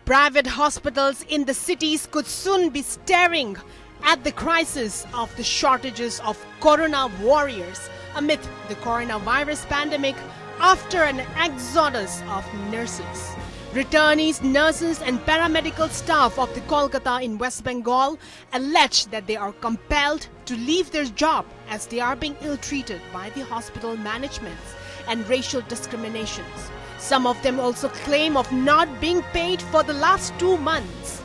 Private hospitals in the cities could soon be staring at the crisis of the shortages of corona warriors amid the coronavirus pandemic after an exodus of nurses. Returnees, nurses and paramedical staff of the Kolkata in West Bengal allege that they are compelled to leave their job as they are being ill-treated by the hospital managements and racial discriminations. Some of them also claim of not being paid for the last 2 months.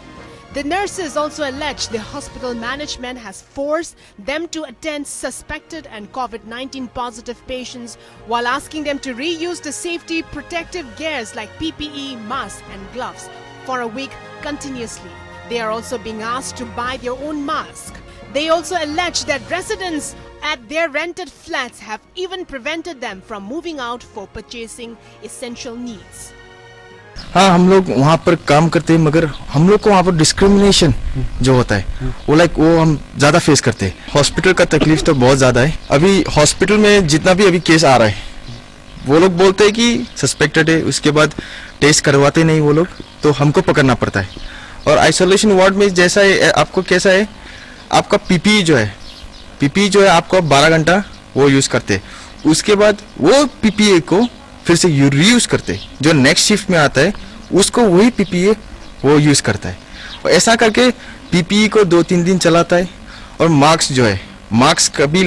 The nurses also allege the hospital management has forced them to attend suspected and COVID-19 positive patients while asking them to reuse the safety protective gears like PPE, masks and gloves for a week continuously. They are also being asked to buy their own mask. They also allege that residents at their rented flats have even prevented them from moving out for purchasing essential needs. हाँ, हम लोग वहाँ पर काम करते हैं, मगर हम लोग को वहाँ पर डिस्क्रिमिनेशन जो होता है वो हम ज़्यादा फेस करते हैं। हॉस्पिटल का तकलीफ तो बहुत ज़्यादा है। अभी हॉस्पिटल में जितना भी अभी केस आ रहा है, वो लोग बोलते हैं कि सस्पेक्टेड है, उसके बाद टेस्ट करवाते नहीं वो लोग, तो हमको पकड़ना पड़ता है। और आइसोलेशन वार्ड में जैसा है, आपको कैसा है, आपका पीपीई जो है आपको 12 घंटा वो यूज़ करते हैं। उसके बाद वो पीपीई को फिर से रीयूज करते, जो नेक्स्ट शिफ्ट में आता है उसको वही पीपीई वो यूज करता है। और ऐसा करके पीपीई को 2-3 दिन चलाता है। और मार्क्स कभी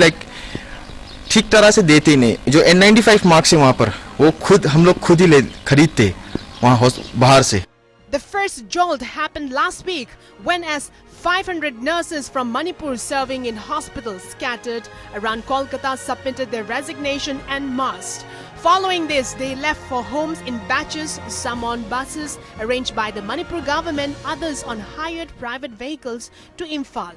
ठीक तरह से देते ही नहीं। जो N95 मार्क्स है वहाँ पर वो हम लोग खुद ही खरीदते वहाँ बाहर से। The first jolt happened last week when as 500 nurses from Manipur serving in hospitals scattered around Kolkata submitted their resignation en masse. Following this, they left for homes in batches, some on buses arranged by the Manipur government, others on hired private vehicles to Imphal.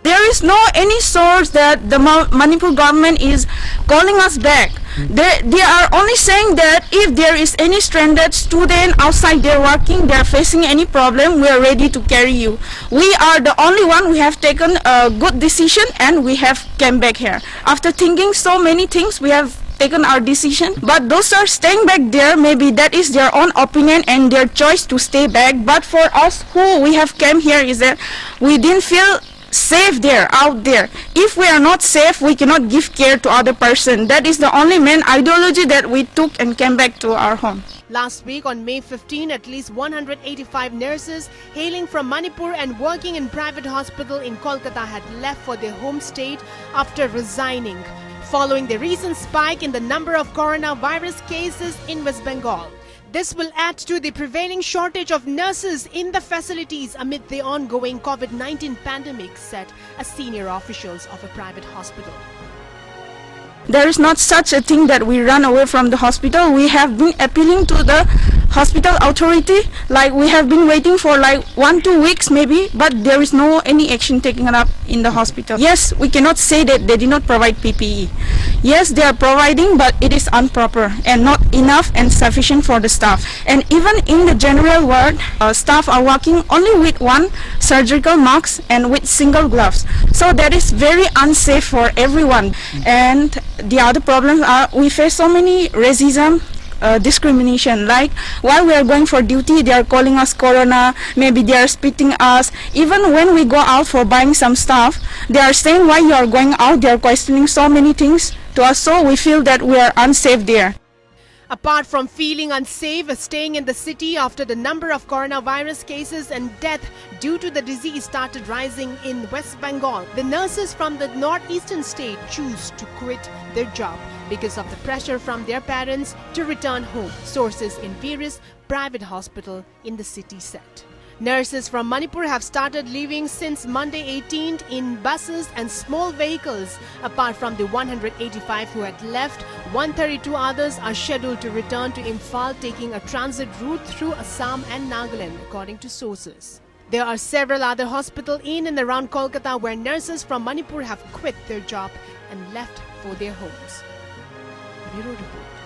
There is no any source that the Manipur government is calling us back. They are only saying that if there is any stranded student outside there working, they are facing any problem, we are ready to carry you. We are the only one, we have taken a good decision and we have came back here. After thinking so many things, we have taken our decision. But those are staying back there, maybe that is their own opinion and their choice to stay back. But for us who we have came here is that we didn't feel safe there, out there. If we are not safe, we cannot give care to other person. That is the only main ideology that we took and came back to our home. Last week on May 15, at least 185 nurses hailing from Manipur and working in private hospital in Kolkata had left for their home state after resigning, following the recent spike in the number of coronavirus cases in West Bengal. This will add to the prevailing shortage of nurses in the facilities amid the ongoing COVID-19 pandemic, said a senior officials of a private hospital. There is not such a thing that we run away from the hospital. We have been appealing to the hospital authority, we have been waiting for 1-2 weeks maybe, but there is no any action taken up in the hospital. Yes, we cannot say that they did not provide PPE. Yes, they are providing, but it is improper and not enough and sufficient for the staff. And even in the general ward, staff are working only with one surgical mask and with single gloves. So that is very unsafe for everyone. And the other problems are we face so many racism, discrimination, while we are going for duty they are calling us corona, maybe they are spitting us. Even when we go out for buying some stuff, they are saying why you are going out, they are questioning so many things to us, so we feel that we are unsafe there. Apart from feeling unsafe staying in the city after the number of coronavirus cases and death due to the disease started rising in West Bengal, the nurses from the northeastern state choose to quit their job because of the pressure from their parents to return home, sources in various private hospitals in the city said. Nurses from Manipur have started leaving since Monday 18th in buses and small vehicles. Apart from the 185 who had left, 132 others are scheduled to return to Imphal, taking a transit route through Assam and Nagaland, according to sources. There are several other hospitals in and around Kolkata where nurses from Manipur have quit their job and left for their homes. Bureau Report.